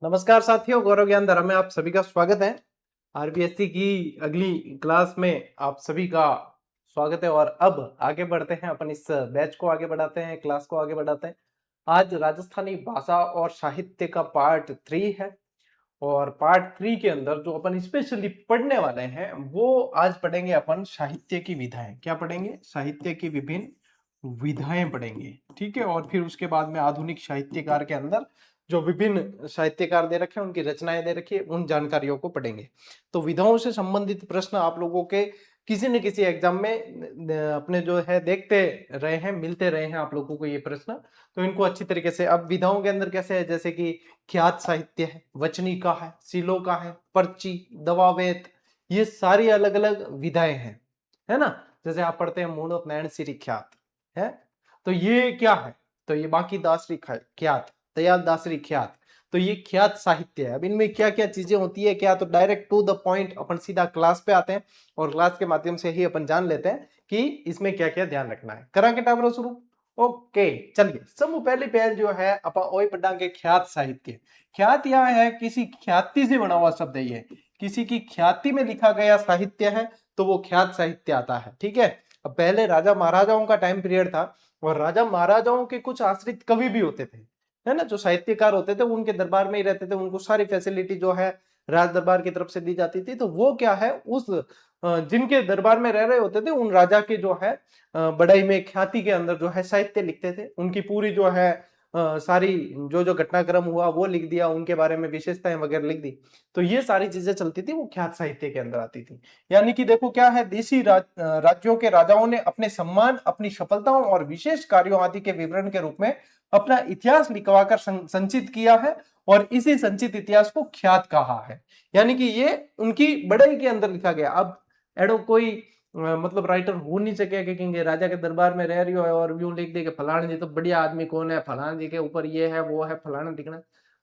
नमस्कार साथियों, गौरव ज्ञान धारा में आप सभी का स्वागत है। आरपीएससी की अगली क्लास में आप सभी का स्वागत है। और अब आगे बढ़ते हैं, अपन इस बैच को आगे बढ़ाते हैं, क्लास को आगे बढ़ाते हैं। आज राजस्थानी भाषा और साहित्य का पार्ट 3 है। और पार्ट 3 के अंदर जो अपन स्पेशली पढ़ने वाले हैं वो आज पढ़ेंगे अपन साहित्य की विधाएं। क्या पढ़ेंगे? साहित्य की विभिन्न विधाएं पढ़ेंगे। ठीक है। और फिर उसके बाद में आधुनिक साहित्यकार के अंदर जो विभिन्न साहित्यकार दे रखे हैं, उनकी रचनाएं दे रखी है, उन जानकारियों को पढ़ेंगे। तो विधाओं से संबंधित प्रश्न आप लोगों के किसी न किसी एग्जाम में अपने जो है देखते रहे हैं, मिलते रहे हैं आप लोगों को ये प्रश्न। तो इनको अच्छी तरीके से, अब विधाओं के अंदर कैसे है, जैसे कि ख्यात साहित्य है, वचनिका है, शिलोका है, पर्ची, दवावेत, ये सारी अलग अलग विधाएं हैं, है ना। जैसे आप पढ़ते हैं मूणोत नैण सिरी ख्यात है, तो ये क्या है? तो ये बाकी दासरी ख्यात, दयाल दासरी ख्यात, तो ये ख्यात साहित्य है। अब इनमें क्या क्या चीजें होती है, क्या तो डायरेक्ट टू द पॉइंट अपन सीधा क्लास पे आते हैं और क्लास के माध्यम से ही अपन जान लेते हैं कि इसमें क्या क्या ध्यान रखना है। करा के टाबरो शुरू। ओके, चलिए। सब पहली पहल जो है अपन वही पढ़ांगे ख्यात साहित्य। ख्यात यह है किसी ख्याति से बना हुआ शब्द है, ये किसी की ख्याति में लिखा गया साहित्य है, तो वो ख्यात साहित्य आता है। ठीक है। अब पहले राजा महाराजाओं का टाइम पीरियड था और राजा महाराजाओं के कुछ आश्रित कवि भी होते थे, है ना, जो साहित्यकार होते थे, उनके दरबार में ही रहते थे, उनको सारी फैसिलिटी जो है राज दरबार की तरफ से दी जाती थी। तो वो क्या है, उस जिनके दरबार में रह रहे होते थे उन राजा के जो है बड़ाई में, ख्याति के अंदर जो है साहित्य लिखते थे। उनकी पूरी जो है सारी जो जो घटनाक्रम हुआ वो लिख दिया, उनके बारे में विशेषताएं वगैरह लिख दी। तो ये सारी चीजें चलती थी, वो ख्यात साहित्य के अंदर आती थी। यानी कि देखो क्या है, देशी राज्यों के राजाओं ने अपने सम्मान, अपनी सफलताओं और विशेष कार्यों आदि के विवरण के रूप में अपना इतिहास लिखवाकर संचित किया है, और इसी संचित इतिहास को ख्यात कहा है। यानी कि ये उनकी बड़ाई के अंदर लिखा गया। अब एडो कोई मतलब राइटर हो नहीं सके कि कहेंगे राजा के दरबार में रह रही हो और यूं लिख दे कि फलाना जी तो बढ़िया आदमी कौन है, फलाना जी के ऊपर ये है वो है, फलाना दिखना।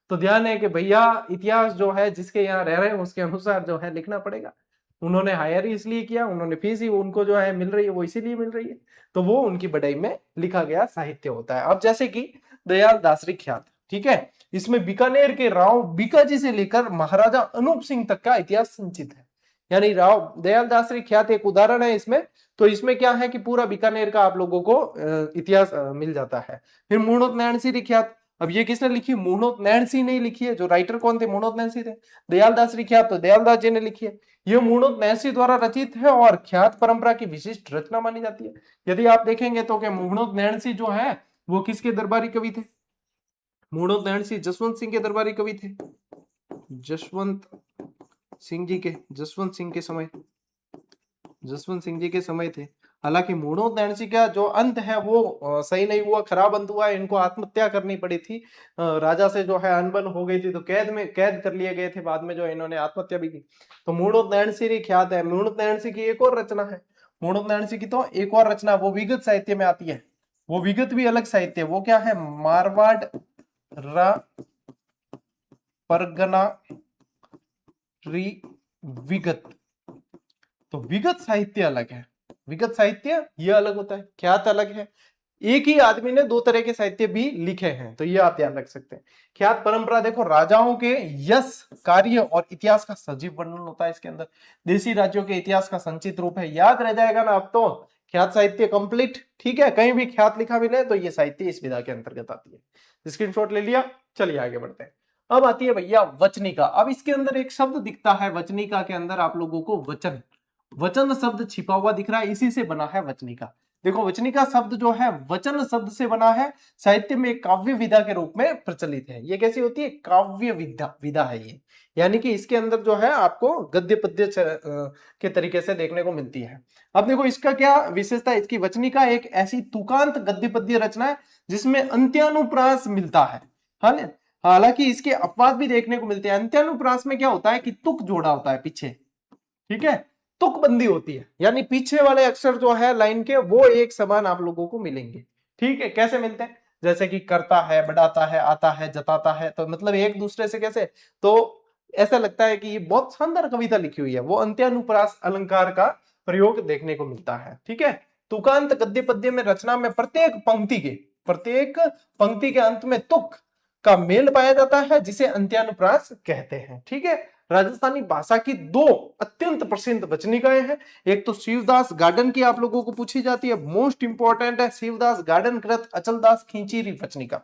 तो ध्यान है कि भैया इतिहास जो है जिसके यहाँ रह रहे हैं उसके अनुसार जो है लिखना पड़ेगा। उन्होंने हायर ही इसलिए किया, उन्होंने फीस ही उनको जो है मिल रही है वो इसीलिए मिल रही है, तो वो उनकी बढ़ाई में लिखा गया साहित्य होता है। अब जैसे कि दयाल दासरी ख्यात, ठीक है, इसमें बीकानेर के राव बीकाजी से लेकर महाराजा अनूप सिंह तक का इतिहास संचित है। यानी राव दयाल दासरी ख्यात एक उदाहरण है इसमें। तो इसमें क्या है कि पूरा बीकानेर का आप लोगों को इतिहास मिल जाता है। फिर मूणोत नैण सिरी ख्यात, अब ये किसने लिखी? मूणोत नैण सिंह ने लिखी है। जो राइटर कौन थे? मूणोत नैण सिंह थे। दयाल दासरी ख्यात तो दयाल दास जी ने लिखी है। ये मूणोत नैण सिंह द्वारा रचित है और ख्यात परंपरा की विशिष्ट रचना मानी जाती है। यदि आप देखेंगे तो क्या मूणोत नैण सिंह जो है वो किसके दरबारी कवि थे? मूणोत नैण सिंह जसवंत सिंह के दरबारी कवि थे। जसवंत सिंह जी के, जसवंत सिंह के समय, जसवंत सिंह जी के समय थे। हालांकि मूणोत नैण सिंह का जो अंत है वो सही नहीं हुआ, खराब अंत हुआ। इनको आत्महत्या करनी पड़ी थी, राजा से जो है अनबन हो गई थी, तो कैद कर लिए गए थे। बाद में जो इन्होंने आत्महत्या भी की। तो मूणोत नैण सिंह ख्यात है। मूणोत नैण सिंह की एक और रचना है, मूणोत नैण सिंह की तो एक और रचना वो विगत साहित्य में आती है। वो विगत भी अलग साहित्य है। वो क्या है? मारवाड़ रा परगना विगत। तो विगत साहित्य अलग है, विगत साहित्य ये अलग होता है, ख्यात अलग है। एक ही आदमी ने दो तरह के साहित्य भी लिखे हैं, तो ये आप ध्यान रख सकते हैं। ख्यात परंपरा देखो, राजाओं के यश, कार्य और इतिहास का सजीव वर्णन होता है इसके अंदर। देशी राज्यों के इतिहास का संचित रूप है। याद रह जाएगा ना अब तो, ख्यात साहित्य कंप्लीट। ठीक है, कहीं भी ख्यात लिखा मिले तो ये साहित्य इस विधा के अंतर्गत आती है। स्क्रीनशॉट ले लिया, चलिए आगे बढ़ते हैं। अब आती है भैया वचनिका। अब इसके अंदर एक शब्द दिखता है वचनिका के अंदर आप लोगों को, वचन। वचन शब्द छिपा हुआ दिख रहा है, इसी से बना है वचनिका। देखो वचनिका शब्द जो है वचन शब्द से बना है, साहित्य में काव्य विधा के रूप में प्रचलित है। ये कैसी होती है? काव्य विधा है ये। यानी कि इसके अंदर जो है आपको गद्य पद्य के तरीके से देखने को मिलती है। अब देखो इसका क्या विशेषता है, इसकी वचनिका एक ऐसी तुकांत गद्य पद्य रचना है जिसमें अंत्यानुप्रास मिलता है। हालांकि इसके अपवाद भी देखने को मिलते हैं। अंत्यानुप्रास में क्या होता है कि तुक जोड़ा होता है पीछे, ठीक है, तुकबंदी होती है, यानी पीछे वाले अक्षर जो है लाइन के वो एक समान आप लोगों को मिलेंगे। ठीक है, कैसे मिलते हैं? जैसे कि करता है, बढ़ाता है, आता है, जताता है, तो मतलब एक दूसरे से कैसे, तो ऐसा लगता है कि ये बहुत शानदार कविता लिखी हुई है। वो अंत्यानुप्रास अलंकार का प्रयोग देखने को मिलता है। ठीक है, तुकांत गद्य पद्य में रचना में प्रत्येक पंक्ति के अंत में तुक का मेल पाया जाता है जिसे अंत्यानुप्रास कहते हैं। ठीक है, राजस्थानी भाषा की दो अत्यंत प्रसिद्ध वचनिकाएं हैं। एक तो शिवदास गार्डन की आप लोगों को पूछी जाती है, मोस्ट इंपॉर्टेंट है, शिवदास गार्डन कृत अचलदास खींची वचनिका।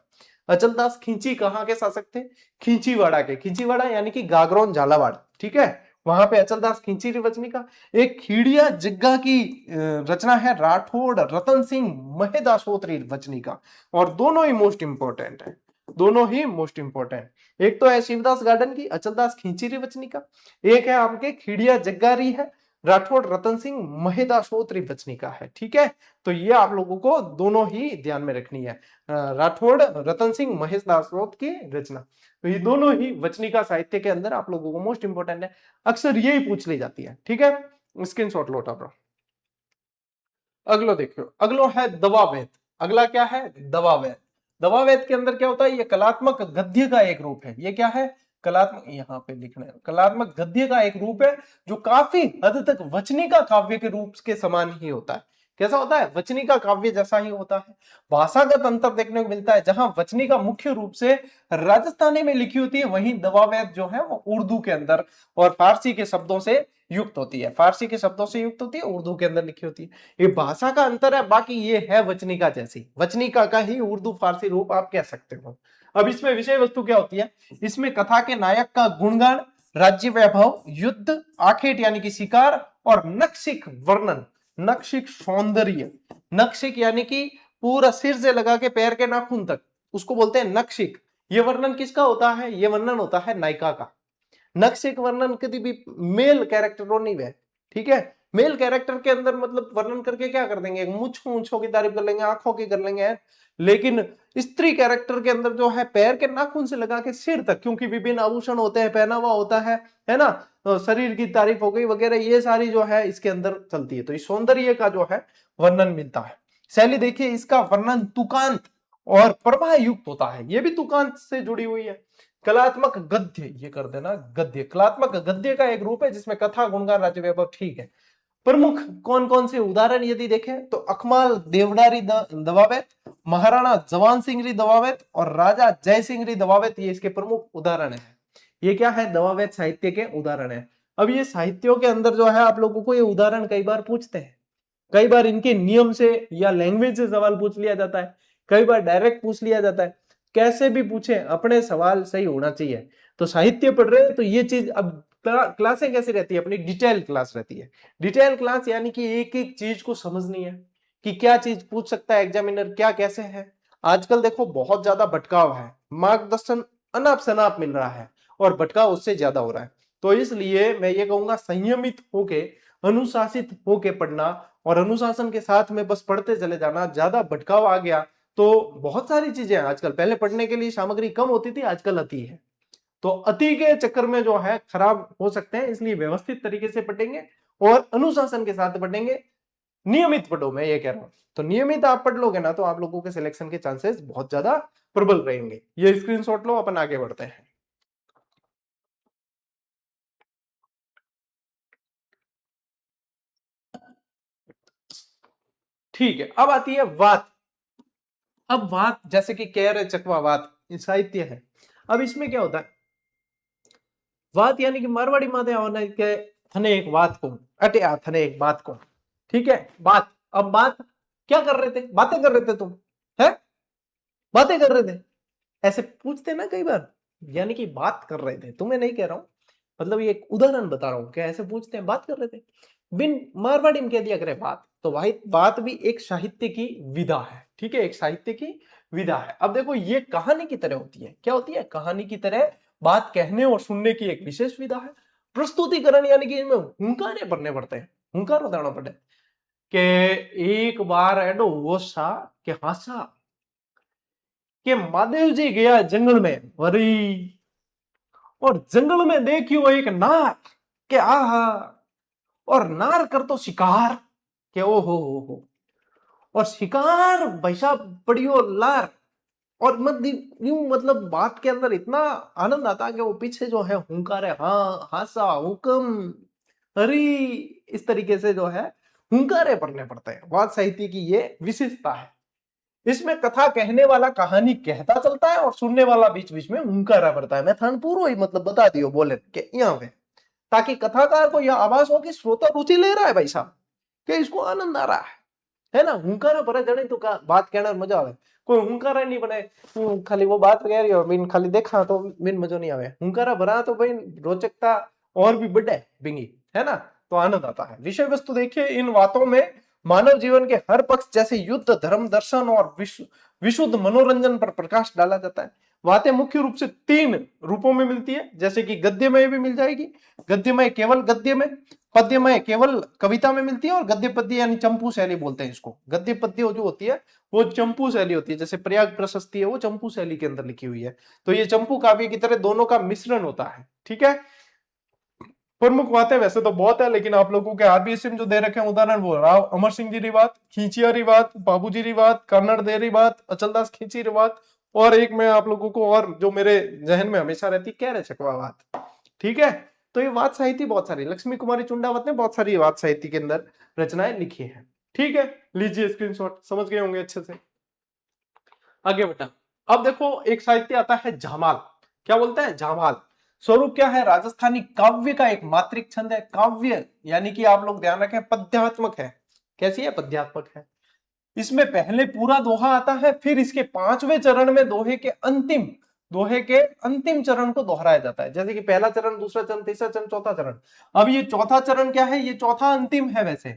अचलदास खींची कहाँ के शासक थे? खींचीवाड़ा के। खींचीवाड़ा यानी कि गागरोन झालावाड़, ठीक है, वहां पे अचलदास खींची वचनिका। एक खीड़िया जग्गा की रचना है राठौड़ रतन सिंह महेदाशोत्री वचनिका, और दोनों ही मोस्ट इंपॉर्टेंट है, दोनों ही मोस्ट इंपॉर्टेंट। एक तो है शिवदास गार्डन की अचलदास खींची वचनिका, एक है आपके खीड़िया जग्गारी है राठौड़ रतन सिंह महेदाशोत्री वचनिका है। ठीक है, तो ये आप लोगों को दोनों ही ध्यान में रखनी है, राठौड़ रतन सिंह महेदाशोत की रचना। तो ये दोनों ही वचनिका साहित्य के अंदर आप लोगों को मोस्ट इंपॉर्टेंट है, अक्सर यही पूछ ली जाती है। ठीक है, स्क्रीनशॉट लो उठा। अगलो देखो, अगलो है दवावेद। अगला क्या है? दवावेद। दवावेद के अंदर क्या होता है? ये कलात्मक गद्य का एक रूप है। ये क्या है? कलात्मक, यहाँ पे लिखना है, कलात्मक गद्य का एक रूप है जो काफी हद तक वचनिका काव्य के रूप के समान ही होता है। कैसा होता है? वचनिका काव्य जैसा ही होता है। भाषागत अंतर देखने को मिलता है, जहां वचनिका मुख्य रूप से राजस्थानी में लिखी होती है, वहीं दवावेद जो है वो उर्दू के अंदर और फारसी के शब्दों से युक्त होती है। फारसी के शब्दों से युक्त होती है, उर्दू के अंदर लिखी होती है। ये भाषा का अंतर है, बाकी ये है वचनिका जैसी, वचनिका का ही उर्दू फारसी रूप आप कह सकते हो। अब इसमें विषय वस्तु क्या होती है? इसमें कथा के नायक का गुणगान, राज्य वैभव, युद्ध, आखेट यानी कि शिकार, और नक्शिक वर्णन, नक्शिक सौंदर्य। नक्शिक यानी कि पूरा सिर से लगा के पैर के नाखून तक, उसको बोलते हैं नक्शिक। ये वर्णन किसका होता है? ये वर्णन होता है नायिका का। नक्शिक वर्णन कभी भी मेल कैरेक्टरों नहीं है। ठीक है, मेल कैरेक्टर के अंदर मतलब वर्णन करके क्या कर देंगे? मूंछों की तारीफ कर लेंगे, आंखों की कर लेंगे, लेकिन स्त्री कैरेक्टर के अंदर जो है पैर के नाखून से लगा के सिर तक, क्योंकि विभिन्न आभूषण होते हैं, पहनावा होता है ना, तो शरीर की तारीफ हो गई वगैरह, ये सारी जो है इसके अंदर चलती है। तो इस सौंदर्य का जो है वर्णन मिलता है। शैली देखिए, इसका वर्णन तुकांत और प्रवाह युक्त होता है, ये भी तुकांत से जुड़ी हुई है। कलात्मक गद्य, ये कर देना गद्य, कलात्मक गद्य का एक रूप है जिसमें कथा, गुणगान, राज्य वैभव। ठीक है, प्रमुख कौन कौन से उदाहरण यदि देखें तो अकमाल देवडारी दवावेत, महाराणा जवान सिंह दवावेत और राजा जय सिंह दवावेत, ये इसके प्रमुख उदाहरण है। ये क्या है? दवावेत साहित्य के उदाहरण है। अब ये साहित्यों के अंदर जो है आप लोगों को ये उदाहरण कई बार पूछते हैं, कई बार इनके नियम से या लैंग्वेज से सवाल पूछ लिया जाता है, कई बार डायरेक्ट पूछ लिया जाता है। कैसे भी पूछे, अपने सवाल सही होना चाहिए। तो साहित्य पढ़ रहे हैं तो ये चीज, अब क्लासें कैसी रहती है? अपनी डिटेल क्लास रहती है। डिटेल क्लास यानी कि एक एक चीज को समझनी है कि क्या चीज पूछ सकता है एग्जामिनर, क्या कैसे है। आजकल देखो बहुत ज्यादा भटकाव है, मार्गदर्शन अनाप शनाप मिल रहा है और भटकाव उससे ज्यादा हो रहा है। तो इसलिए मैं ये कहूंगा संयमित होके, अनुशासित होके पढ़ना, और अनुशासन के साथ में बस पढ़ते चले जाना। ज्यादा भटकाव आ गया तो बहुत सारी चीजें आजकल, पहले पढ़ने के लिए सामग्री कम होती थी, आजकल अति है, तो अति के चक्कर में जो है खराब हो सकते हैं। इसलिए व्यवस्थित तरीके से पढ़ेंगे और अनुशासन के साथ पढ़ेंगे। नियमित पढ़ो, मैं ये कह रहा हूं। तो नियमित आप पढ़ लोगे ना तो आप लोगों के सिलेक्शन के चांसेस बहुत ज्यादा प्रबल रहेंगे। ये स्क्रीनशॉट लो, अपन आगे बढ़ते हैं। ठीक है, अब आती है वात। अब वात जैसे कि कह चकवा वात, साहित्य है। अब इसमें क्या होता है? वात यानी कि मारवाड़ी माते होने के थने एक बात को अटे आ थने एक बात को। ठीक है, बात। अब बात क्या कर रहे थे? बातें कर रहे थे तुम, है बातें कर रहे थे, ऐसे पूछते ना कई बार, यानी कि बात कर रहे थे। तुम्हें नहीं कह रहा हूं, मतलब ये एक उदाहरण बता रहा हूं, क्या ऐसे पूछते हैं? बात कर रहे थे। बिन मारवाड़ी में कह दिया करे बात, तो भाई बात भी एक साहित्य की विधा है। ठीक है, एक साहित्य की विधा है। अब देखो, ये कहानी की तरह होती है। क्या होती है? कहानी की तरह बात कहने और सुनने की एक विशेष विधा है। प्रस्तुतिकरण यानी कि इनमें हुंकारे भरने पड़ते हैं, हुंकार बताना पड़े कि एक बार एडो वो सा के हासा कि महादेव जी गया जंगल में वरी, और जंगल में देखियो एक नार के आहा, और नार कर तो शिकार के ओ हो, और शिकार भैसा पड़ियो लार। और यूं मतलब बात के अंदर इतना आनंद आता है कि वो पीछे जो है हुंकार है, हाँ हासा हुक्म हरी, इस तरीके से जो है हुंकारे पढ़ने पड़ते हैं। वाद साहित्य की ये विशेषता है। इसमें कथा कहने वाला कहानी कहता चलता है और सुनने वाला बीच बीच में हुंकारा भरता है। मैं थान पूरा ही मतलब बता दियो बोले के यहाँ पे, ताकि कथाकार को यह आभास हो कि श्रोता रुचि ले रहा है भाई साहब, कि इसको आनंद आ रहा है ना। हुंकारा भरे जने तो का बात कहने में मजा आवे। कोई हुंकारा नहीं बने खाली वो बात कह रही हो बिन खाली देखा तो बिन मजो नहीं आवे। हुंकारा भरा तो भाई रोचकता और भी बढ़े बिंगी, है ना, तो आनंद आता है। विषय वस्तु देखिए, इन बातों में मानव जीवन के हर पक्ष जैसे युद्ध, धर्म, दर्शन और विशुद्ध मनोरंजन पर प्रकाश डाला जाता है। बातें मुख्य रूप से 3 रूपों में मिलती है, जैसे कि गद्यमय भी मिल जाएगी, गद्यमय केवल गद्य में, पद्यमय केवल कविता में मिलती है, और गद्य पद्य यानी चंपू शैली बोलते हैं इसको। गद्य पद्य जो होती है वो चंपू शैली होती है, जैसे प्रयाग प्रशस्ति है वो चंपू शैली के अंदर लिखी हुई है। तो ये चंपू काव्य की तरह दोनों का मिश्रण होता है, ठीक है। प्रमुख बातें वैसे तो बहुत है, लेकिन आप लोगों के आरबीएससी में जो दे रखे हैं उदाहरण, वो राव अमर सिंह जी री बात, खींचिया री बात, बाबूजी री बात, कन्नड़ दे री बात, अचलदास खींची री बात, और एक मैं आप लोगों को और जो मेरे जहन में हमेशा रहती, कह रहे चकवा बात, ठीक है। तो ये वाद साहित्य बहुत सारी, लक्ष्मी कुमारी चुंडावत ने बहुत सारी वाद साहित्य के अंदर रचनाएं लिखी है, ठीक है। लीजिए स्क्रीनशॉट, समझ गए होंगे अच्छे से। आगे बेटा, अब देखो एक साहित्य आता है झामाल। क्या बोलते हैं? झामाल। स्वरूप क्या है? राजस्थानी काव्य का एक मात्रिक छंद है। काव्य यानी कि आप लोग ध्यान रखें पद्यात्मक है। कैसी है? पद्यात्मक है। इसमें पहले पूरा दोहा आता है, फिर इसके 5वें चरण में दोहे के अंतिम चरण को दोहराया जाता है। जैसे कि पहला चरण, दूसरा चरण, तीसरा चरण, चौथा चरण। अब ये चौथा चरण क्या है? ये चौथा अंतिम है। वैसे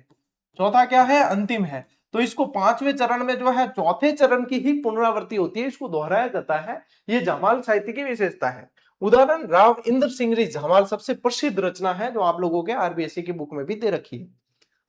चौथा क्या है? अंतिम है। तो इसको 5वें चरण में जो है चौथे चरण की ही पुनरावृत्ति होती है, इसको दोहराया जाता है। ये झामाल साहित्य की विशेषता है। उदाहरण, राव इंद्र सिंह झामाल सबसे प्रसिद्ध रचना है, जो आप लोगों के आरबीएससी की बुक में भी दे रखी है।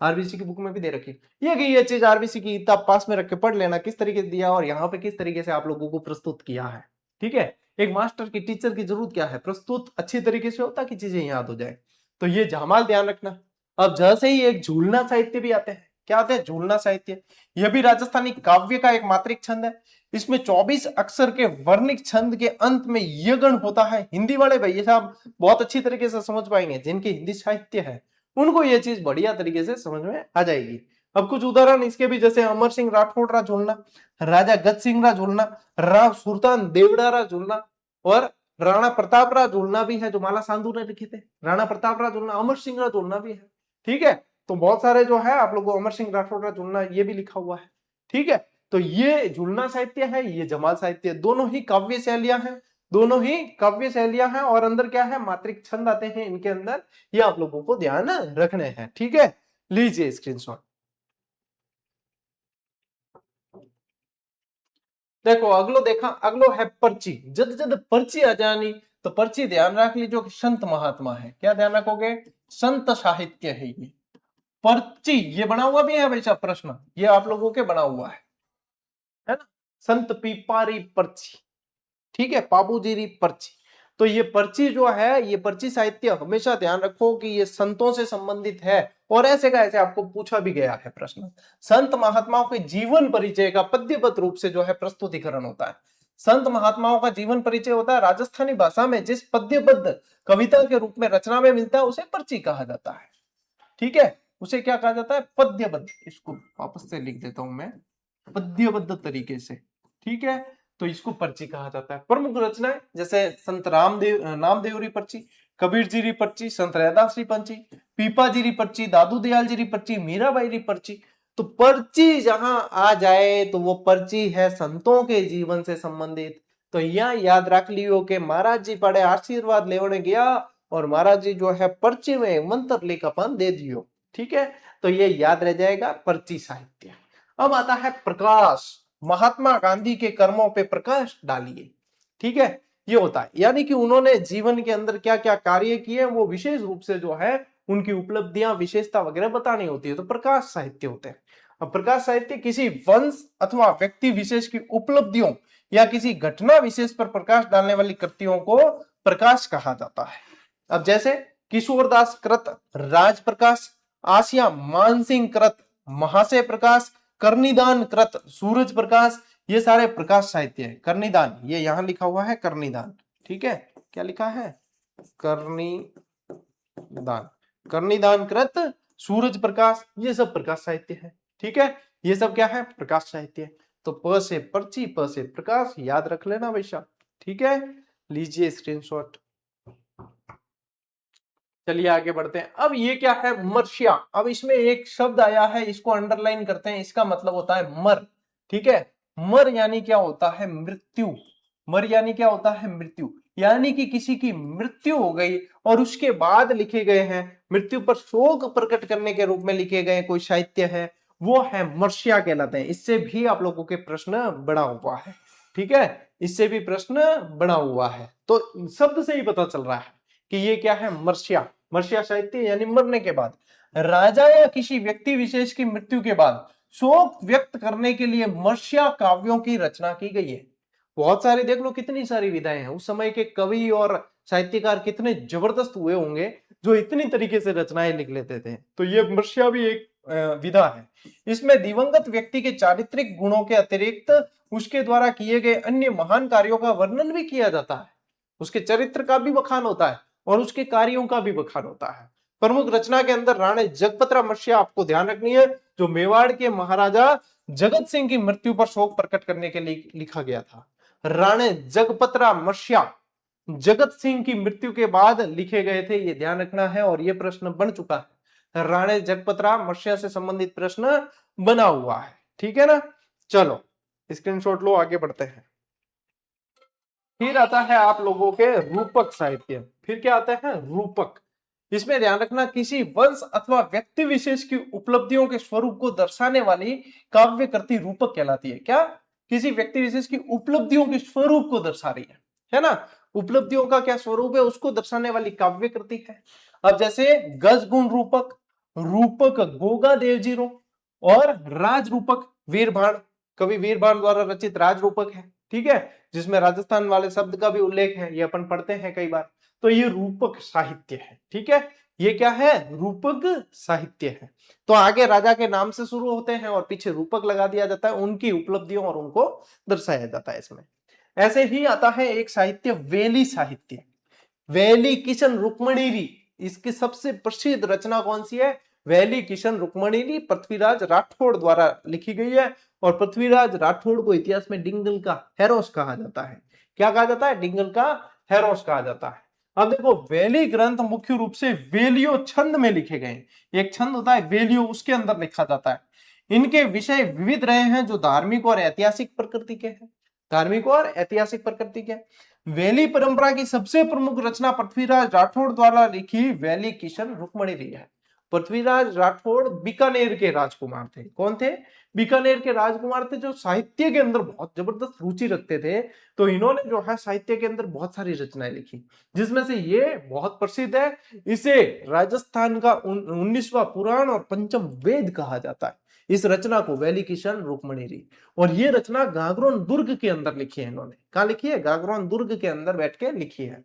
आरबीसी की बुक में भी दे रखी है ये चीज। आरबीसी की किताब पास में रख के पढ़ लेना, किस तरीके से दिया और यहाँ पे किस तरीके से आप लोगों को प्रस्तुत किया है, ठीक है। एक मास्टर की, टीचर की जरूरत क्या है? प्रस्तुत अच्छी तरीके से हो ताकि चीजें याद हो जाए। तो ये झामाल ध्यान रखना। अब जैसे ही एक झूलना साहित्य भी आते हैं। क्या आते हैं? झूलना साहित्य। यह भी राजस्थानी काव्य का एक मात्रिक छंद है। इसमें 24 अक्षर के वर्णिक छंद के अंत में ये गण होता है। हिंदी वाले भैया साहब बहुत अच्छी तरीके से समझ पाएंगे, जिनकी हिंदी साहित्य है उनको ये चीज बढ़िया तरीके से समझ में आ जाएगी। अब कुछ उदाहरण इसके भी, जैसे अमर सिंह राठौड़ रा झूलना, राजा गज सिंह रा झूलना, राव सुल्तान देवड़ा रा झूलना, और राणा प्रताप रा झूलना भी है, जो माला सांधू ने लिखे थे। राणा प्रताप रा झूलना, अमर सिंह रा झूलना भी है, ठीक है। तो बहुत सारे जो है आप लोगों, अमर सिंह राठौड़ रा झूलना ये भी लिखा हुआ है, ठीक है। तो ये झूलना साहित्य है, ये जमाल साहित्य, दोनों ही काव्य शैलियां हैं, दोनों ही काव्य शैलियां हैं। और अंदर क्या है? मात्रिक छंद आते हैं इनके अंदर। ये आप लोगों को ध्यान रखने हैं, ठीक है। लीजिए स्क्रीनशॉट। देखो अगलो देखा, अगलो है पर्ची। जद जद पर्ची आ जानी तो पर्ची ध्यान रख लीजिए कि संत महात्मा है। क्या ध्यान रखोगे? संत साहित्य है ये पर्ची। ये बना हुआ भी है वैसा प्रश्न, ये आप लोगों के बना हुआ है ना। संत पीपारी पर्ची, ठीक है, पाबूजीरी पर्ची। तो ये पर्ची जो है, ये पर्ची साहित्य हमेशा ध्यान रखो कि ये संतों से संबंधित है। और ऐसे का ऐसे आपको पूछा भी गया है प्रश्न। संत महात्माओं के जीवन परिचय का पद्यबद्ध रूप से जो है प्रस्तुतिकरण होता है। संत महात्माओं का जीवन परिचय होता है। राजस्थानी भाषा में जिस पद्यबद्ध कविता के रूप में रचना में मिलता है उसे पर्ची कहा जाता है, ठीक है। उसे क्या कहा जाता है? पद्यबद्ध। इसको वापस से लिख देता हूं मैं, पद्यबद्ध तरीके से, ठीक है। तो इसको पर्ची कहा जाता है। प्रमुख रचनाएं जैसे संत नामदेव री पर्ची, कबीर जी री पर्ची, संत रैदास री पर्ची, पीपा जी री पर्ची, दादू दयाल जी री पर्ची, मीराबाई री पर्ची। तो पर्ची जहां आ जाए तो वो पर्ची है संतों के जीवन से संबंधित। तो यह याद रख लियो कि महाराज जी पड़े आशीर्वाद लेने गया और महाराज जी जो है पर्ची में मंत्र लेकर दे दियो, ठीक है। तो ये याद रह जाएगा, पर्ची साहित्य। अब आता है प्रकाश। महात्मा गांधी के कर्मों पे प्रकाश डालिए, ठीक है। ये होता है, यानी कि उन्होंने जीवन के अंदर क्या क्या कार्य किए वो विशेष रूप से जो है उनकी उपलब्धियां, विशेषता वगैरह बतानी होती है, तो प्रकाश साहित्य होते हैं। अब प्रकाश साहित्य किसी वंश अथवा व्यक्ति विशेष की उपलब्धियों या किसी घटना विशेष पर प्रकाश डालने वाली कृतियों को प्रकाश कहा जाता है। अब जैसे किशोरदास कृत राज प्रकाश, आसिया मानसिंह कृत महाशय प्रकाश, कर्णिदान कृत सूरज प्रकाश, ये सारे प्रकाश साहित्य है। कर्णिदान, ये यहां लिखा हुआ है कर्णिदान, ठीक है। क्या लिखा है? कर्णिदान, कर्णिदान कृत सूरज प्रकाश, ये सब प्रकाश साहित्य है, ठीक है। ये सब क्या है? प्रकाश साहित्य है। तो प से पर्ची, प से प्रकाश, याद रख लेना वैसा, ठीक है। लीजिए स्क्रीनशॉट। चलिए आगे बढ़ते हैं। अब ये क्या है, मर्शिया। अब इसमें एक शब्द आया है, इसको अंडरलाइन करते हैं। इसका मतलब होता है मर, ठीक है। मर यानी क्या होता है, मृत्यु। मर यानी क्या होता है, मृत्यु। यानी कि किसी की मृत्यु हो गई और उसके बाद लिखे गए हैं, मृत्यु पर शोक प्रकट करने के रूप में लिखे गए कोई साहित्य है, वो है मर्शिया कहलाते हैं। इससे भी आप लोगों के प्रश्न बना हुआ है, ठीक है। इससे भी प्रश्न बना हुआ है, तो शब्द से ही पता चल रहा है कि ये क्या है, मर्शिया। मर्शिया साहित्य यानी मरने के बाद, राजा या किसी व्यक्ति विशेष की मृत्यु के बाद शोक व्यक्त करने के लिए मर्शिया काव्यों की रचना की गई है। बहुत सारे देख लो, कितनी सारी विधाएं हैं। उस समय के कवि और साहित्यकार कितने जबरदस्त हुए होंगे जो इतनी तरीके से रचनाएं लिख लेते थे। तो ये मर्शिया भी एक विधा है। इसमें दिवंगत व्यक्ति के चारित्रिक गुणों के अतिरिक्त उसके द्वारा किए गए अन्य महान कार्यों का वर्णन भी किया जाता है। उसके चरित्र का भी बखान होता है और उसके कार्यों का भी बखान होता है। प्रमुख रचना के अंदर राणे जगपत्रा मर्शिया आपको ध्यान रखनी है, जो मेवाड़ के महाराजा जगत सिंह की मृत्यु पर शोक प्रकट करने के लिए लिखा गया था। राणे जगपत्रा मर्शिया जगत सिंह की मृत्यु के बाद लिखे गए थे, ये ध्यान रखना है। और ये प्रश्न बन चुका है, राणे जगपत्रा मर्शिया से संबंधित प्रश्न बना हुआ है, ठीक है ना। चलो स्क्रीनशॉट लो, आगे बढ़ते हैं। फिर आता है आप लोगों के रूपक साहित्य। फिर क्या आता है, रूपक। इसमें ध्यान रखना, किसी वंश अथवा व्यक्ति विशेष की उपलब्धियों के स्वरूप को दर्शाने वाली काव्य कृति रूपक कहलाती है। क्या, किसी व्यक्ति विशेष की उपलब्धियों के स्वरूप को दर्शा रही है ना। उपलब्धियों का क्या स्वरूप है, उसको दर्शाने वाली काव्य कृति है। अब जैसे गज गुण रूपक, रूपक गोगा देवजीरो और राज रूपक वीरभाण, कवि वीरभाण द्वारा रचित राज रूपक है, ठीक है, जिसमें राजस्थान वाले शब्द का भी उल्लेख है, ये अपन पढ़ते हैं कई बार। तो ये रूपक साहित्य है, ठीक है। ये क्या है, रूपक साहित्य है। तो आगे राजा के नाम से शुरू होते हैं और पीछे रूपक लगा दिया जाता है, उनकी उपलब्धियों और उनको दर्शाया जाता है इसमें। ऐसे ही आता है एक साहित्य वेली साहित्य। वेली किशन रुक्मणीरी, इसकी सबसे प्रसिद्ध रचना कौन सी है, वेली किशन रुक्मणीरी, पृथ्वीराज राठौड़ द्वारा लिखी गई है। और पृथ्वीराज राठौड़ को इतिहास में डिंगल का हेरोस कहा जाता है। क्या कहा जाता है, डिंगल का हेरोस कहा जाता है। अब देखो, वेली ग्रंथ मुख्य रूप से वेलियो छंद में लिखे गए। एक छंद होता है वेलियो, उसके अंदर लिखा जाता है। इनके विषय विविध रहे हैं, जो धार्मिक और ऐतिहासिक प्रकृति के हैं। धार्मिक और ऐतिहासिक प्रकृति के। वैली परंपरा की सबसे प्रमुख रचना पृथ्वीराज राठौड़ द्वारा लिखी वैली किशन रुक्मणी है। पृथ्वीराज राठौड़ बीकानेर के राजकुमार थे। कौन थे, बीकानेर के राजकुमार थे, जो साहित्य के अंदर बहुत जबरदस्त रुचि रखते थे। तो इन्होंने जो है साहित्य के अंदर बहुत सारी रचनाएं लिखी, जिसमें से ये बहुत प्रसिद्ध है। इसे राजस्थान का 19वां पुराण और पंचम वेद कहा जाता है, इस रचना को, वैली किशन रुक्मणी। और ये रचना गागरोन दुर्ग के अंदर लिखी है इन्होंने। कहा लिखी है, गागरोन दुर्ग के अंदर बैठ के लिखी है।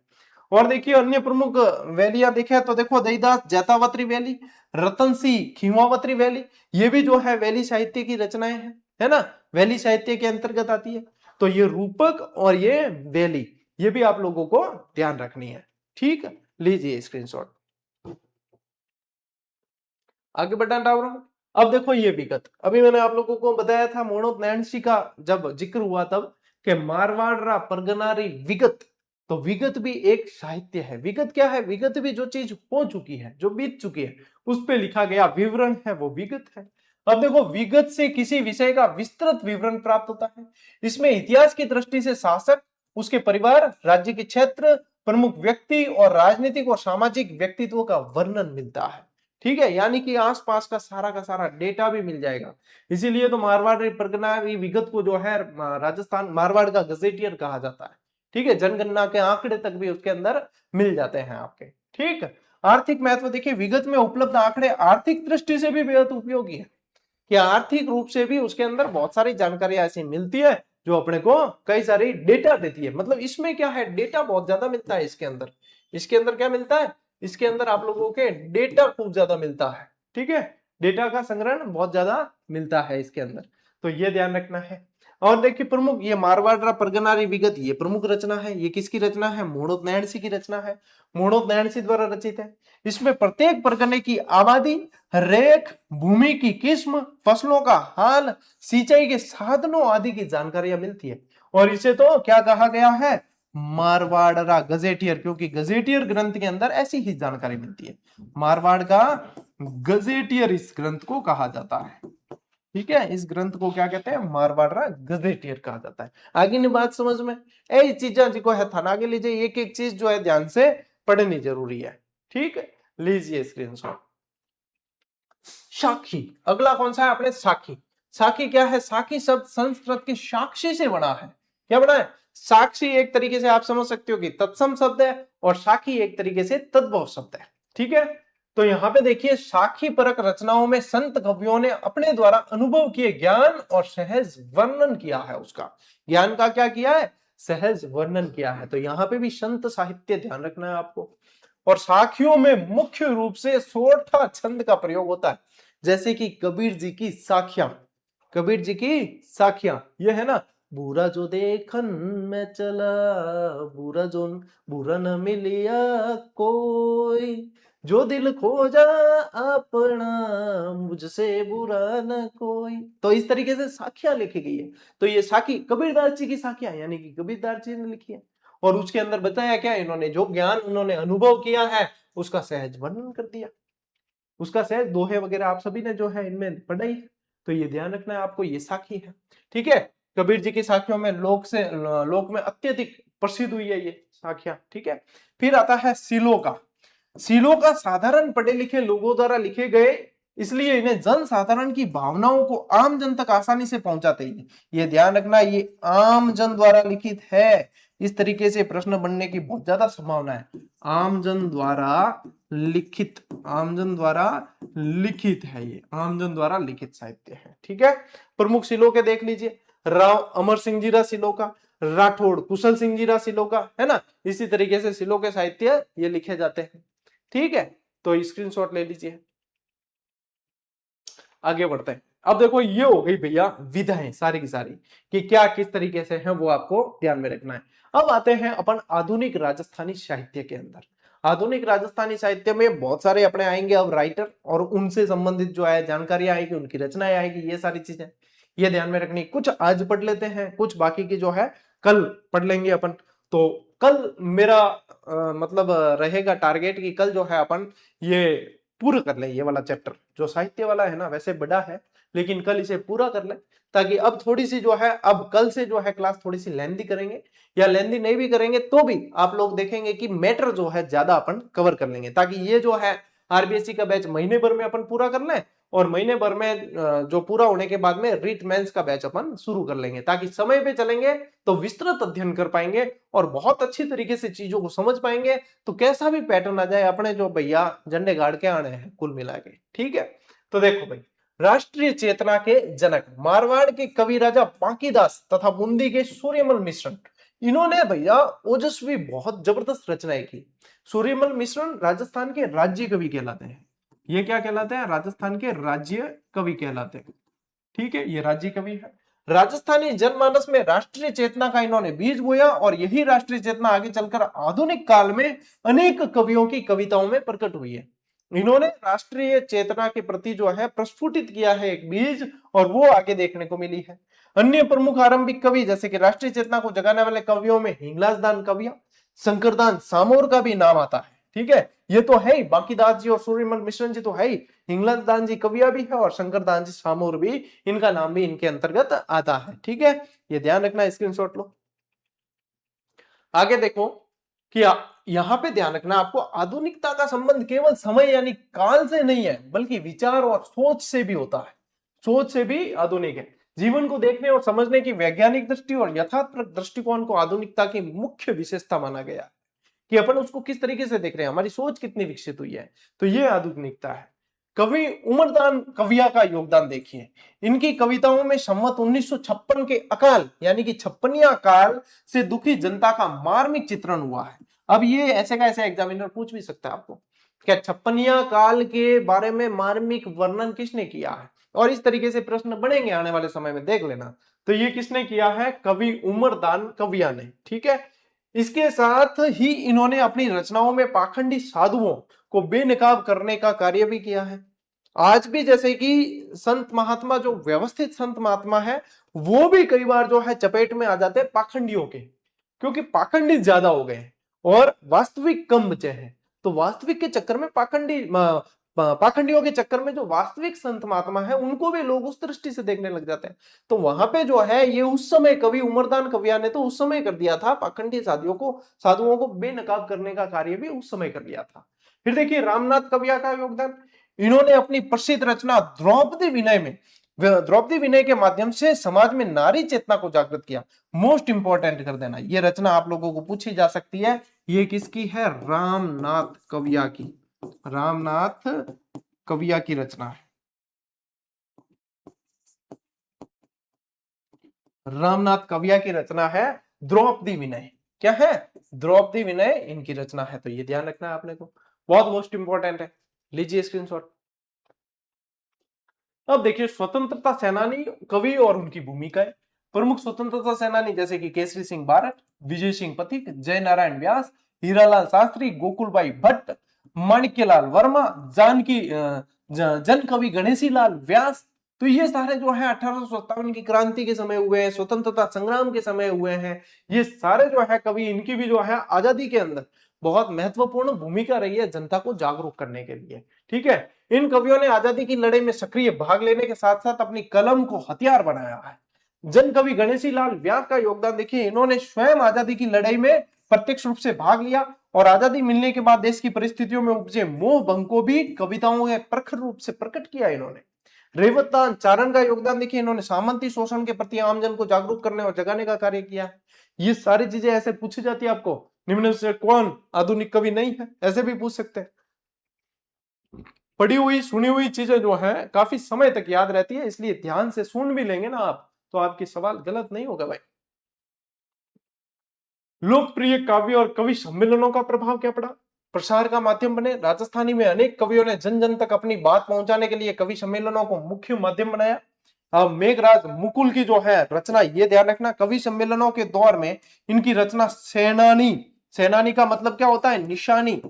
और देखिए अन्य प्रमुख वैलियां देखे तो देखो, दईदास जैतावत्री वैली, रतन सिंह खीवावत्री वैली, ये भी जो है वैली साहित्य की रचनाएं हैं, है ना, वैली साहित्य के अंतर्गत आती है। तो ये रूपक और ये वैली, ये भी आप लोगों को ध्यान रखनी है, ठीक। लीजिए स्क्रीनशॉट, आगे बढ़ना डाउन। अब देखो ये विगत, अभी मैंने आप लोगों को बताया था मोणोत नैणसी का जब जिक्र हुआ तब, कि मारवाड़ रा परगनारी विगत। तो विगत भी एक साहित्य है। विगत क्या है, विगत भी जो चीज हो चुकी है, जो बीत चुकी है, उस पे लिखा गया विवरण है, वो विगत है। अब देखो, विगत से किसी विषय का विस्तृत विवरण प्राप्त होता है। इसमें इतिहास की दृष्टि से शासक, उसके परिवार, राज्य के क्षेत्र, प्रमुख व्यक्ति और राजनीतिक और सामाजिक व्यक्तित्व का वर्णन मिलता है, ठीक है। यानी कि आसपास का सारा डेटा भी मिल जाएगा। इसीलिए तो मारवाड़ परगना विगत को जो है राजस्थान मारवाड़ का गजेटियर कहा जाता है, ठीक है। जनगणना के आंकड़े तक भी उसके अंदर मिल जाते हैं आपके, ठीक। आर्थिक महत्व देखिए, विगत में उपलब्ध आंकड़े आर्थिक दृष्टि से भी बेहद उपयोगी है, कि आर्थिक रूप से भी उसके अंदर बहुत सारी जानकारियां ऐसी मिलती है जो अपने को कई सारी डेटा देती है। मतलब इसमें क्या है, डेटा बहुत ज्यादा मिलता है इसके अंदर। इसके अंदर क्या मिलता है, इसके अंदर आप लोगों के डेटा खूब ज्यादा मिलता है, ठीक है। डेटा का संग्रहण बहुत ज्यादा मिलता है इसके अंदर, तो ये ध्यान रखना है। और देखिए प्रमुख ये मारवाड़ परगनारी विगत ये प्रमुख रचना है। ये किसकी रचना है? मूणोत्नयनसी की रचना है, मूणोत्नयनसी द्वारा रचित है। इसमें प्रत्येक परगने की आबादी, रेख, भूमि की किस्म, फसलों का हाल, सिंचाई के साधनों आदि की जानकारियां मिलती है। और इसे तो क्या कहा गया है? मारवाड़रा गजेटियर, क्योंकि गजेटियर ग्रंथ के अंदर ऐसी ही जानकारी मिलती है। मारवाड़ का गजेटियर इस ग्रंथ को कहा जाता है। ठीक है, इस ग्रंथ को क्या कहते हैं? मारवाड़ा गजेटियर कहा जाता है। आगे नहीं बात समझ में? यही चीजें जिको है थाना आगे लीजिए, एक एक चीज जो है ध्यान से पढ़नी जरूरी है। ठीक है, लीजिए स्क्रीनशॉट। साखी, अगला कौन सा है अपने? साखी। साखी क्या है? साखी शब्द संस्कृत के साक्षी से बना है। क्या बना है? साक्षी एक तरीके से आप समझ सकते हो कि तत्सम शब्द है, और साखी एक तरीके से तद्भव शब्द है। ठीक है, तो यहां पे देखिए साखी परक रचनाओं में संत कवियों ने अपने द्वारा अनुभव किए ज्ञान और सहज वर्णन किया है। उसका ज्ञान का क्या किया है? सहज वर्णन किया है। तो यहाँ पे भी संत साहित्य ध्यान रखना है आपको। और साखियों में मुख्य रूप से सोरठा छंद का प्रयोग होता है, जैसे कि कबीर जी की साखियां। कबीर जी की साखियां ये है ना, बुरा जो देखन में चला, बुरा जो बुरा न मिलिया कोई, जो दिल खोजा अपना, मुझसे बुरा न कोई। तो इस तरीके से साखियां लिखी गई है। तो ये साखी कबीरदास जी की साखियां, यानी कि कबीरदास जी ने लिखी है। और उसके अंदर बताया क्या? इन्होंने जो ज्ञान उन्होंने अनुभव किया है उसका सहज वर्णन कर दिया। उसका सहज दोहे वगैरह आप सभी ने जो है इनमें पढ़ा ही है। तो ये ध्यान रखना है आपको, ये साखी है। ठीक है, कबीर जी की साखियों में लोक में अत्यधिक प्रसिद्ध हुई है ये साखियां। ठीक है, फिर आता है सीलों का। सीलों का साधारण पढ़े लिखे लोगों द्वारा लिखे गए, इसलिए इन्हें जन साधारण की भावनाओं को आम जन तक आसानी से पहुंचाते हैं। ये ध्यान रखना, ये आम जन द्वारा लिखित है। इस तरीके से प्रश्न बनने की बहुत ज्यादा संभावना है। आमजन द्वारा लिखित, आमजन द्वारा लिखित है, ये आमजन द्वारा लिखित साहित्य है। ठीक है, प्रमुख शिलों के देख लीजिए, राव अमर सिंह जीरा शिलों का, राठौड़ कुशल सिंह जीरा शिलों का, है ना। इसी तरीके से शिलों के साहित्य ये लिखे जाते हैं। ठीक है, तो स्क्रीनशॉट ले लीजिए। आगे बढ़ते हैं। अब देखो ये हो गई भैया विधाएं सारी की सारी, कि क्या किस तरीके से है वो आपको ध्यान में रखना है। अब आते हैं अपन आधुनिक राजस्थानी साहित्य के अंदर। आधुनिक राजस्थानी साहित्य में बहुत सारे अपने आएंगे अब राइटर, और उनसे संबंधित जो है जानकारी आएगी, उनकी रचनाएं आएगी, ये सारी चीजें ये ध्यान में रखनी। कुछ आज पढ़ लेते हैं, कुछ बाकी की जो है कल पढ़ लेंगे अपन। तो कल मेरा मतलब रहेगा टारगेट कि कल जो है अपन ये पूरा कर ले, ये वाला चैप्टर जो साहित्य वाला है ना, वैसे बड़ा है लेकिन कल इसे पूरा कर ले, ताकि अब थोड़ी सी जो है, अब कल से जो है क्लास थोड़ी सी लेंथी करेंगे, या लेंथी नहीं भी करेंगे तो भी आप लोग देखेंगे कि मैटर जो है ज्यादा अपन कवर कर लेंगे, ताकि ये जो है आरबीएससी का बैच महीने भर में अपन पूरा कर लें, और महीने भर में जो पूरा होने के बाद में रीट मेंस का बैच अपन शुरू कर लेंगे, ताकि समय पे चलेंगे तो विस्तृत अध्ययन कर पाएंगे और बहुत अच्छी तरीके से चीजों को समझ पाएंगे। तो कैसा भी पैटर्न आ जाए, अपने जो भैया झंडे गाड़ के आने हैं कुल मिला के। ठीक है, तो देखो भाई, राष्ट्रीय चेतना के जनक मारवाड़ के कवि राजा बांकीदास तथा बूंदी के सूर्यमल मिश्रण, इन्होंने भैया ओजस्वी बहुत जबरदस्त रचनाएं की। सूर्यमल मिश्रण राजस्थान के राज्य कवि कहलाते हैं। ये क्या कहलाते हैं? राजस्थान के राज्य कवि कहलाते हैं। ठीक है, ये राज्य कवि है। राजस्थानी जनमानस में राष्ट्रीय चेतना का इन्होंने बीज बोया, और यही राष्ट्रीय चेतना आगे चलकर आधुनिक काल में अनेक कवियों की कविताओं में प्रकट हुई है। इन्होंने राष्ट्रीय चेतना के प्रति जो है प्रस्फुटित किया है एक बीज, और वो आगे देखने को मिली है। अन्य प्रमुख आरंभिक कवि जैसे कि राष्ट्रीय चेतना को जगाने वाले कवियों में हिंगलाजदान कविया, शंकरदान सामोर का भी नाम आता है। ठीक है, ये तो है ही, बांकीदास जी और सूर्यमल मिश्रण जी तो है ही, हिंगलाजदान जी कविया भी है, और शंकरदान जी सामोर भी, इनका नाम भी इनके अंतर्गत आता है। ठीक है, ये ध्यान रखना, स्क्रीनशॉट लो। आगे देखो कि यहां पे ध्यान रखना आपको, आधुनिकता का संबंध केवल समय यानी काल से नहीं है, बल्कि विचार और सोच से भी होता है। सोच से भी आधुनिक है। जीवन को देखने और समझने की वैज्ञानिक दृष्टि और यथार्थ दृष्टिकोण को आधुनिकता की मुख्य विशेषता माना गया है, कि अपन उसको किस तरीके से देख रहे हैं, हमारी सोच कितनी विकसित हुई है। तो ये आधुनिकता है। कवि उमरदान कविया का योगदान देखिए। इनकी कविताओं में संवत 1956 के अकाल यानी कि छप्पनिया काल से दुखी जनता का मार्मिक चित्रण हुआ है। अब ये ऐसे का ऐसे एग्जामिनर पूछ भी सकता है आपको, क्या छप्पनिया काल के बारे में मार्मिक वर्णन किसने किया है, और इस तरीके से प्रश्न बनेंगे आने वाले समय में, देख लेना। तो ये किसने किया है? कवि उमरदान कविया ने। ठीक है, इसके साथ ही इन्होंने अपनी रचनाओं में पाखंडी साधुओं को बेनकाब करने का कार्य भी किया है। आज भी जैसे कि संत महात्मा, जो व्यवस्थित संत महात्मा है, वो भी कई बार जो है चपेट में आ जाते हैं पाखंडियों के, क्योंकि पाखंडी ज्यादा हो गए और वास्तविक कम बचे हैं। तो वास्तविक के चक्कर में पाखंडियों के चक्कर में जो वास्तविक संत महात्मा है उनको भी लोग उस दृष्टि से देखने लग जाते हैं। तो वहां पे जो है ये उस समय कवि उमरदान कविया ने तो उस समय कर दिया था, पाखंडी साधुओं को बेनकाब करने का कार्य भी उस समय कर लिया था। फिर देखिए रामनाथ कविया का योगदान। इन्होंने अपनी प्रसिद्ध रचना द्रौपदी विनय के माध्यम से समाज में नारी चेतना को जागृत किया। मोस्ट इंपॉर्टेंट कर देना, यह रचना आप लोगों को पूछी जा सकती है। ये किसकी है? रामनाथ कविया की। रामनाथ कविया की रचना है। रामनाथ कविया की रचना है द्रौपदी विनय। क्या है? द्रौपदी विनय इनकी रचना है। तो ये ध्यान रखना है आपने को, बहुत मोस्ट इंपॉर्टेंट है। लीजिए स्क्रीनशॉट। अब देखिए स्वतंत्रता सेनानी कवि और उनकी भूमिकाएं। प्रमुख स्वतंत्रता सेनानी जैसे कि केसरी सिंह बारट, विजय सिंह पथिक, जय नारायण व्यास, हीरालाल शास्त्री, गोकुलबाई भट्ट, माणिक्यलाल वर्मा, जानकी जन कवि गणेशी लाल व्यास। तो ये सारे जो है 1857 की क्रांति के समय हुए हैं, स्वतंत्रता संग्राम के समय हुए हैं। ये सारे जो है कवि, इनकी भी जो है आजादी के अंदर बहुत महत्वपूर्ण भूमिका रही है जनता को जागरूक करने के लिए। ठीक है, इन कवियों ने आजादी की लड़ाई में सक्रिय भाग लेने के साथ साथ अपनी कलम को हथियार बनाया है। जन कवि गणेशी लाल व्यास का योगदान देखिए, इन्होंने स्वयं आजादी की लड़ाई में प्रत्यक्ष रूप से भाग लिया और आजादी मिलने के बाद देश की परिस्थितियों में उपजे मोह भंग को भी कविताओं में प्रखर रूप से प्रकट किया इन्होंने। रेवतदान चारण का योगदान देखिए, इन्होंने सामंती शोषण के प्रति आमजन को जागरूक करने और जगाने का कार्य किया है। ये सारी चीजें ऐसे पूछी जाती है आपको, निम्न से कौन आधुनिक कवि नहीं है, ऐसे भी पूछ सकते हैं। पढ़ी हुई सुनी हुई चीजें जो है काफी समय तक याद रहती है, इसलिए ध्यान से सुन भी लेंगे ना आप तो आपके सवाल गलत नहीं होगा भाई। लोकप्रिय काव्य और कवि सम्मेलनों का प्रभाव क्या पड़ा? प्रसार का माध्यम बने। राजस्थानी में अनेक कवियों ने जन जन तक अपनी बात पहुंचाने के लिए कवि सम्मेलनों को मुख्य माध्यम बनाया। अब मेघराज मुकुल की जो है रचना, ये ध्यान रखना, कवि सम्मेलनों के दौर में इनकी रचना सेनानी का मतलब क्या होता है? निशानी।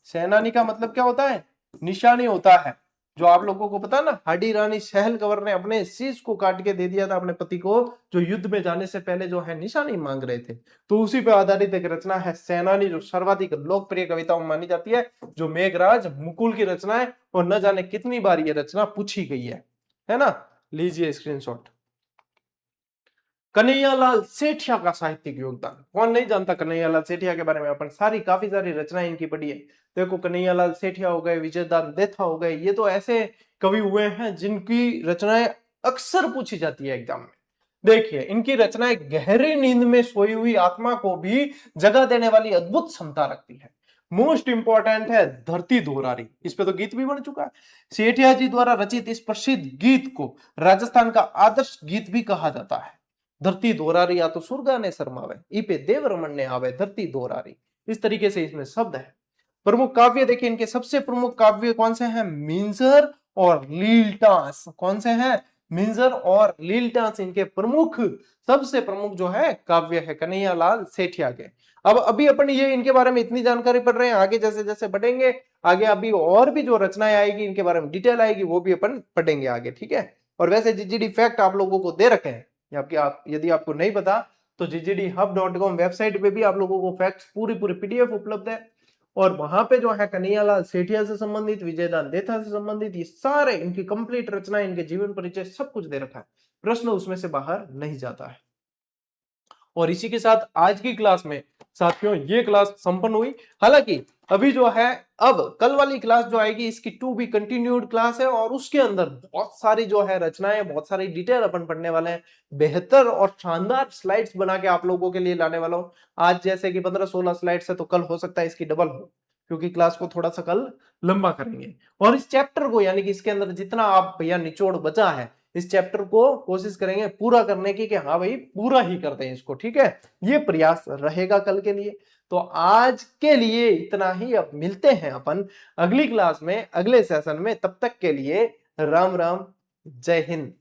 सेनानी का मतलब क्या होता है? निशानी होता है। जो आप लोगों को पता ना, हाडी रानी सहल कंवर ने अपने शीश को काट के दे दिया था अपने पति को, जो युद्ध में जाने से पहले जो है निशानी मांग रहे थे। तो उसी पे आधारित एक रचना है सेनानी, जो सर्वाधिक लोकप्रिय कविताओं में मानी जाती है, जो मेघराज मुकुल की रचना है और न जाने कितनी बार ये रचना पूछी गई है ना। लीजिए स्क्रीनशॉट। कन्हैयालाल सेठिया का साहित्यिक योगदान। कौन नहीं जानता कन्हैयालाल सेठिया के बारे में? अपन काफी सारी रचनाएं इनकी पढ़ी है। देखो कन्हैयालाल सेठिया हो गए, विजयदान देथा हो गए, ये तो ऐसे कवि हुए हैं जिनकी रचनाएं अक्सर पूछी जाती है एग्जाम में। देखिए इनकी रचनाएं गहरी नींद में सोई हुई आत्मा को भी जगा देने वाली अद्भुत क्षमता रखती है। मोस्ट इंपॉर्टेंट है धरती दोहरारी, इस पे तो गीत भी बन चुका है। सेठिया जी द्वारा रचित इस प्रसिद्ध गीत को राजस्थान का आदर्श गीत भी कहा जाता है। धरती दोहरारी या तो सुरगा ने शर्मावे, इपे देव रमन ने आवे धरती दोहरारी, इस तरीके से इसमें शब्द है। प्रमुख काव्य देखिए इनके, सबसे प्रमुख काव्य कौन से हैं? मिंजर और लीलटास। कौन से हैं? मिंजर और लीलटास इनके प्रमुख, सबसे प्रमुख जो है काव्य है कन्हैयालाल सेठिया के। अब अभी अपन ये इनके बारे में इतनी जानकारी पढ़ रहे हैं, आगे जैसे जैसे बढ़ेंगे आगे अभी और भी जो रचनाएं आएगी इनके बारे में डिटेल आएगी, वो भी अपन पढ़ेंगे आगे। ठीक है, और वैसे जीजीडी फैक्ट आप लोगों को दे रखे हैं, यदि आपको नहीं पता तो ggdhub.com वेबसाइट पे भी आप लोगों को फैक्ट्स पूरी पीडीएफ उपलब्ध है, और वहां पे जो है कन्हैयालाल सेठिया से संबंधित, विजयदान देथा से संबंधित, ये सारे इनकी कंप्लीट रचना, इनके जीवन परिचय सब कुछ दे रखा है। प्रश्न उसमें से बाहर नहीं जाता है। और इसी के साथ आज की क्लास में साथियों ये क्लास संपन्न हुई। हालांकि अभी जो है अब कल वाली क्लास जो आएगी इसकी टू बी कंटिन्यूड क्लास है, और उसके अंदर बहुत सारी जो है रचनाएं, बहुत सारी डिटेल अपन पढ़ने वाले हैं। बेहतर और शानदार स्लाइड्स बना के आप लोगों के लिए लाने वाला हूं। आज जैसे कि 15-16 स्लाइड्स है तो कल हो सकता है इसकी डबल हो, क्योंकि क्लास को थोड़ा सा कल लंबा करेंगे। और इस चैप्टर को यानी कि इसके अंदर जितना आप भैया निचोड़ बचा है, इस चैप्टर को कोशिश करेंगे पूरा करने की कि हाँ भाई पूरा ही कर दें इसको। ठीक है, ये प्रयास रहेगा कल के लिए। तो आज के लिए इतना ही, अब मिलते हैं अपन अगली क्लास में, अगले सेशन में। तब तक के लिए राम राम, जय हिंद।